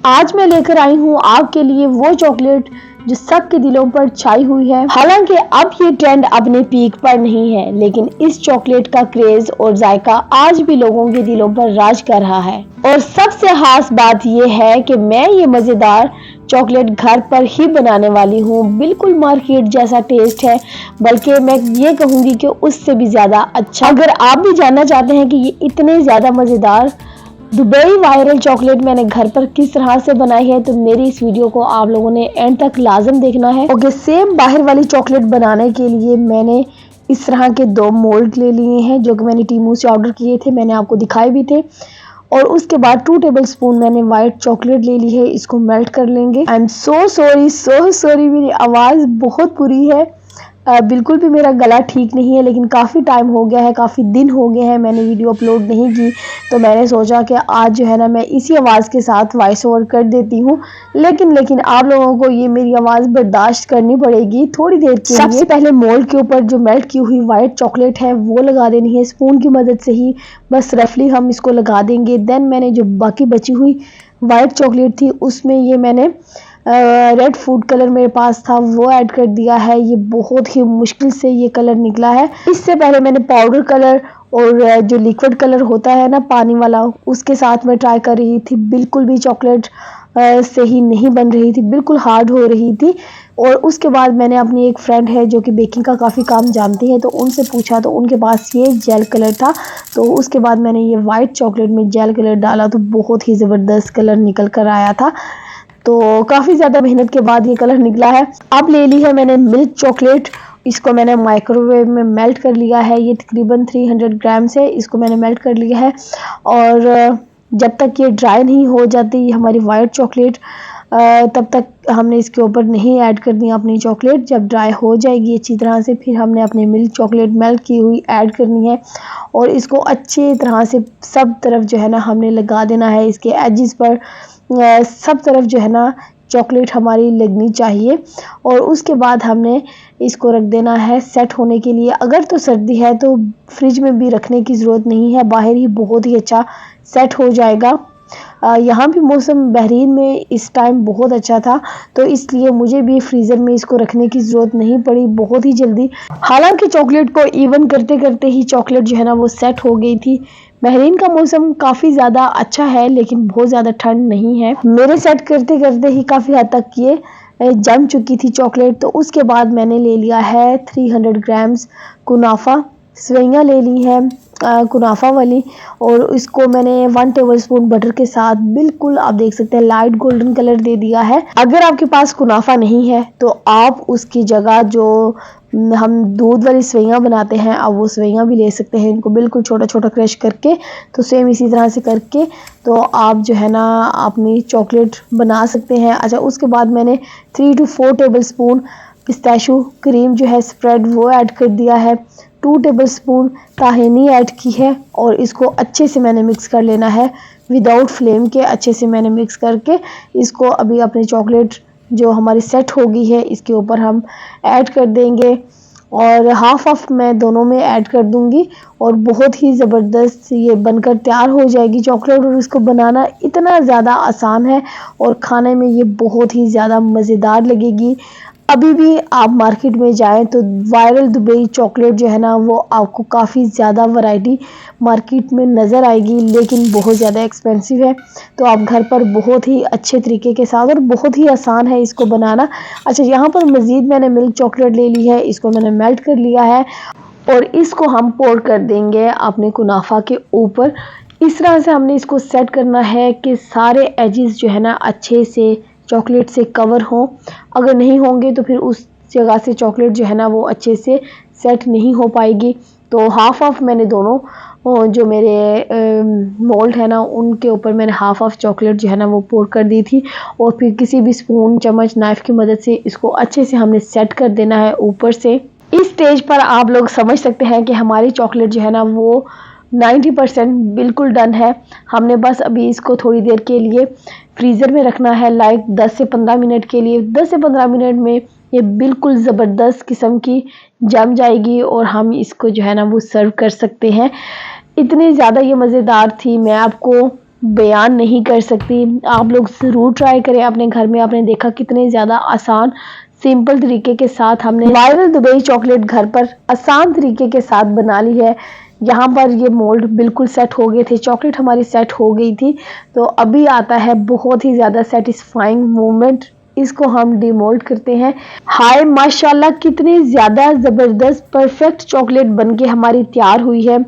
आज मैं लेकर आई हूँ आपके लिए वो चॉकलेट जो सबके दिलों पर छाई हुई है। हालांकि अब ये ट्रेंड अपने पीक पर नहीं है, लेकिन इस चॉकलेट का क्रेज और जायका आज भी लोगों के दिलों पर राज कर रहा है। और सबसे खास बात ये है कि मैं ये मजेदार चॉकलेट घर पर ही बनाने वाली हूँ। बिल्कुल मार्केट जैसा टेस्ट है, बल्कि मैं ये कहूँगी कि उससे भी ज्यादा अच्छा। अगर आप भी जानना चाहते हैं कि ये इतने ज्यादा मजेदार दुबई वायरल चॉकलेट मैंने घर पर किस तरह से बनाई है, तो मेरी इस वीडियो को आप लोगों ने एंड तक लाजम देखना है। ओके, सेम बाहर वाली चॉकलेट बनाने के लिए मैंने इस तरह के 2 मोल्ड ले लिए हैं, जो कि मैंने टीमू से ऑर्डर किए थे, मैंने आपको दिखाए भी थे। और उसके बाद 2 टेबलस्पून मैंने व्हाइट चॉकलेट ले ली है, इसको मेल्ट कर लेंगे। आई एम सो सॉरी, मेरी आवाज़ बहुत बुरी है। बिल्कुल भी मेरा गला ठीक नहीं है, लेकिन काफ़ी टाइम हो गया है, काफ़ी दिन हो गए हैं मैंने वीडियो अपलोड नहीं की, तो मैंने सोचा कि आज जो है ना मैं इसी आवाज़ के साथ वॉइस ओवर कर देती हूँ। लेकिन आप लोगों को ये मेरी आवाज़ बर्दाश्त करनी पड़ेगी थोड़ी देर के लिए। सबसे पहले मोल्ड के ऊपर जो मेल्ट की हुई वाइट चॉकलेट है वो लगा देनी है स्पून की मदद से ही, बस रफली हम इसको लगा देंगे। देन मैंने जो बाकी बची हुई वाइट चॉकलेट थी उसमें ये मैंने रेड फूड कलर मेरे पास था वो ऐड कर दिया है। ये बहुत ही मुश्किल से ये कलर निकला है। इससे पहले मैंने पाउडर कलर और जो लिक्विड कलर होता है ना पानी वाला, उसके साथ मैं ट्राई कर रही थी। बिल्कुल भी चॉकलेट सही नहीं बन रही थी, बिल्कुल हार्ड हो रही थी। और उसके बाद मैंने अपनी एक फ्रेंड है जो कि बेकिंग का काफ़ी काम जानती है, तो उनसे पूछा तो उनके पास ये जेल कलर था। तो उसके बाद मैंने ये वाइट चॉकलेट में जेल कलर डाला तो बहुत ही ज़बरदस्त कलर निकल कर आया था। तो काफ़ी ज़्यादा मेहनत के बाद ये कलर निकला है। अब ले ली है मैंने मिल्क चॉकलेट, इसको मैंने माइक्रोवेव में मेल्ट कर लिया है। ये तकरीबन 300 ग्राम से इसको मैंने मेल्ट कर लिया है। और जब तक ये ड्राई नहीं हो जाती हमारी वाइट चॉकलेट, तब तक हमने इसके ऊपर नहीं ऐड करनी अपनी चॉकलेट। जब ड्राई हो जाएगी अच्छी तरह से, फिर हमने अपनी मिल्क चॉकलेट मेल्ट की हुई ऐड करनी है और इसको अच्छी तरह से सब तरफ जो है ना हमने लगा देना है। इसके एजिस पर सब तरफ जो है ना चॉकलेट हमारी लगनी चाहिए। और उसके बाद हमने इसको रख देना है सेट होने के लिए। अगर तो सर्दी है तो फ्रिज में भी रखने की ज़रूरत नहीं है, बाहर ही बहुत ही अच्छा सेट हो जाएगा। यहाँ भी मौसम बहरीन में इस टाइम बहुत अच्छा था, तो इसलिए मुझे भी फ्रीज़र में इसको रखने की ज़रूरत नहीं पड़ी बहुत ही जल्दी। हालांकि चॉकलेट को इवन करते करते ही चॉकलेट जो है ना वो सेट हो गई थी। बहरीन का मौसम काफ़ी ज़्यादा अच्छा है, लेकिन बहुत ज़्यादा ठंड नहीं है। मेरे सेट करते करते ही काफ़ी हद तक ये जम चुकी थी चॉकलेट। तो उसके बाद मैंने ले लिया है 300 ग्राम्स कुनाफा, सेवइयाँ ले ली है कुनाफा वाली, और इसको मैंने 1 टेबलस्पून बटर के साथ बिल्कुल आप देख सकते हैं लाइट गोल्डन कलर दे दिया है। अगर आपके पास कुनाफा नहीं है तो आप उसकी जगह जो हम दूध वाली सेवइयाँ बनाते हैं अब वो सेवइयाँ भी ले सकते हैं। इनको बिल्कुल छोटा छोटा क्रश करके, तो सेम इसी तरह से करके तो आप जो है ना अपनी चॉकलेट बना सकते हैं। अच्छा, उसके बाद मैंने 3 to 4 टेबलस्पून पिस्ताशियो क्रीम जो है स्प्रेड वो ऐड कर दिया है। 2 टेबलस्पून ताहीनी ऐड की है और इसको अच्छे से मैंने मिक्स कर लेना है विदाउट फ्लेम के। अच्छे से मैंने मिक्स करके इसको अभी अपनी चॉकलेट जो हमारी सेट हो गई है इसके ऊपर हम ऐड कर देंगे, और हाफ मैं दोनों में ऐड कर दूंगी और बहुत ही ज़बरदस्त ये बनकर तैयार हो जाएगी चॉकलेट। और इसको बनाना इतना ज़्यादा आसान है और खाने में ये बहुत ही ज़्यादा मज़ेदार लगेगी। अभी भी आप मार्केट में जाएं तो वायरल दुबई चॉकलेट जो है ना वो आपको काफ़ी ज़्यादा वैरायटी मार्केट में नज़र आएगी, लेकिन बहुत ज़्यादा एक्सपेंसिव है। तो आप घर पर बहुत ही अच्छे तरीके के साथ, और बहुत ही आसान है इसको बनाना। अच्छा, यहाँ पर मज़ीद मैंने मिल्क चॉकलेट ले ली है, इसको मैंने मेल्ट कर लिया है और इसको हम पोर कर देंगे अपने कुनाफा के ऊपर। इस तरह से हमने इसको सेट करना है कि सारे एजेस जो है ना अच्छे से चॉकलेट से कवर हों। अगर नहीं होंगे तो फिर उस जगह से चॉकलेट जो है ना वो अच्छे से सेट नहीं हो पाएगी। तो हाफ मैंने दोनों जो मेरे मोल्ड है ना उनके ऊपर मैंने हाफ चॉकलेट जो है ना वो पोर कर दी थी, और फिर किसी भी स्पून चम्मच नाइफ़ की मदद से इसको अच्छे से हमने सेट कर देना है ऊपर से। इस स्टेज पर आप लोग समझ सकते हैं कि हमारी चॉकलेट जो है ना वो 90% बिल्कुल डन है। हमने बस अभी इसको थोड़ी देर के लिए फ्रीज़र में रखना है, लाइक 10 से 15 मिनट के लिए। 10 से 15 मिनट में ये बिल्कुल ज़बरदस्त किस्म की जम जाएगी और हम इसको जो है ना वो सर्व कर सकते हैं। इतनी ज़्यादा ये मज़ेदार थी, मैं आपको बयान नहीं कर सकती। आप लोग ज़रूर ट्राई करें अपने घर में। आपने देखा कितने ज़्यादा आसान सिंपल तरीके के साथ हमने वायरल दुबई चॉकलेट घर पर आसान तरीके के साथ बना ली है। यहाँ पर ये मोल्ड बिल्कुल सेट हो गए थे, चॉकलेट हमारी सेट हो गई थी। तो अभी आता है बहुत ही ज़्यादा सेटिस्फाइंग मोमेंट, इसको हम डिमोल्ड करते हैं। हाय माशाल्लाह, कितनी ज़्यादा ज़बरदस्त परफेक्ट चॉकलेट बनके हमारी तैयार हुई है।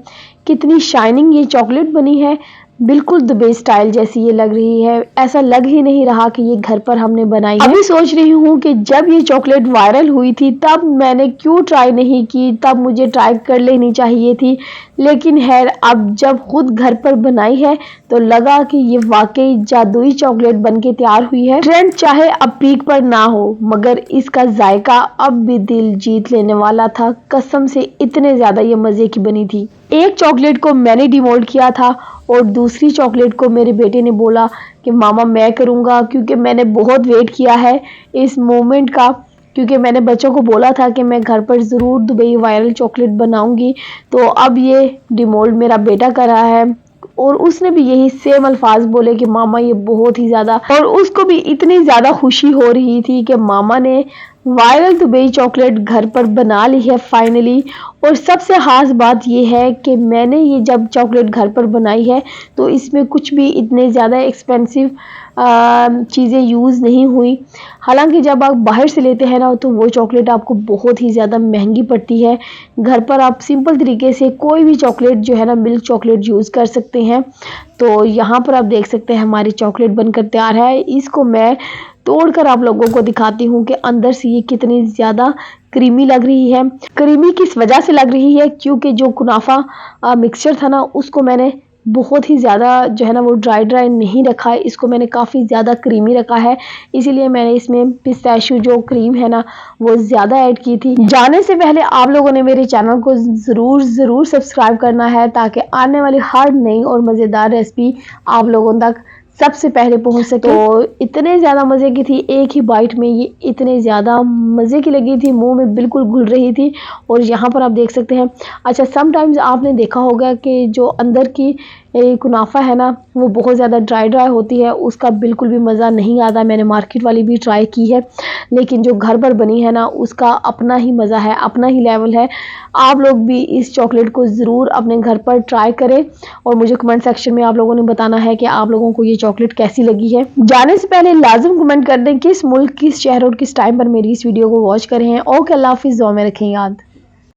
कितनी शाइनिंग ये चॉकलेट बनी है, बिल्कुल दुबई स्टाइल जैसी ये लग रही है। ऐसा लग ही नहीं रहा कि ये घर पर हमने बनाई है। अभी सोच रही हूँ कि जब ये चॉकलेट वायरल हुई थी तब मैंने क्यों ट्राई नहीं की, तब मुझे ट्राई कर लेनी चाहिए थी। लेकिन खैर अब जब खुद घर पर बनाई है तो लगा कि ये वाकई जादुई चॉकलेट बनके तैयार हुई है। ट्रेंड चाहे अब पीक पर ना हो, मगर इसका जायका अब भी दिल जीत लेने वाला था। कसम से इतने ज्यादा ये मजे की बनी थी। एक चॉकलेट को मैंने डिमोल्ड किया था और दूसरी चॉकलेट को मेरे बेटे ने बोला कि मामा मैं करूँगा, क्योंकि मैंने बहुत वेट किया है इस मोमेंट का। क्योंकि मैंने बच्चों को बोला था कि मैं घर पर ज़रूर दुबई वायरल चॉकलेट बनाऊंगी। तो अब ये डिमोल्ड मेरा बेटा कर रहा है और उसने भी यही सेम अल्फाज बोले कि मामा ये बहुत ही ज़्यादा, और उसको भी इतनी ज़्यादा खुशी हो रही थी कि मामा ने वायरल दुबई चॉकलेट घर पर बना ली है फाइनली। और सबसे खास बात ये है कि मैंने ये जब चॉकलेट घर पर बनाई है तो इसमें कुछ भी इतने ज़्यादा एक्सपेंसिव चीज़ें यूज़ नहीं हुई। हालांकि जब आप बाहर से लेते हैं ना तो वो चॉकलेट आपको बहुत ही ज़्यादा महंगी पड़ती है। घर पर आप सिंपल तरीके से कोई भी चॉकलेट जो है ना मिल्क चॉकलेट यूज़ कर सकते हैं। तो यहाँ पर आप देख सकते हैं हमारी चॉकलेट बनकर तैयार है। इसको मैं तोड़कर आप लोगों को दिखाती हूँ कि अंदर से ये कितनी ज़्यादा क्रीमी लग रही है। क्रीमी किस वजह से लग रही है, क्योंकि जो कुनाफा मिक्सचर था ना उसको मैंने बहुत ही ज़्यादा जो है ना वो ड्राई नहीं रखा है, इसको मैंने काफ़ी ज़्यादा क्रीमी रखा है। इसीलिए मैंने इसमें पिस्ताशियो जो क्रीम है ना वो ज़्यादा ऐड की थी। जाने से पहले आप लोगों ने मेरे चैनल को ज़रूर सब्सक्राइब करना है ताकि आने वाली हर नई और मज़ेदार रेसिपी आप लोगों तक सबसे पहले पहुंच सके। तो इतने ज़्यादा मज़े की थी, एक ही बाइट में ये इतने ज़्यादा मज़े की लगी थी, मुंह में बिल्कुल घुल रही थी। और यहाँ पर आप देख सकते हैं, अच्छा समटाइम्स आपने देखा होगा कि जो अंदर की कुनाफा है ना वो बहुत ज़्यादा ड्राई होती है, उसका बिल्कुल भी मज़ा नहीं आता। मैंने मार्केट वाली भी ट्राई की है, लेकिन जो घर पर बनी है ना उसका अपना ही मज़ा है, अपना ही लेवल है। आप लोग भी इस चॉकलेट को ज़रूर अपने घर पर ट्राई करें और मुझे कमेंट सेक्शन में आप लोगों ने बताना है कि आप लोगों को ये चॉकलेट कैसी लगी है। जाने से पहले लाजिम कमेंट कर दें किस मुल्क, किस शहर और किस टाइम पर मेरी इस वीडियो को वॉच कर रहे हैं। ओके, अल्लाह हाफिज़, दुआ में रखें याद।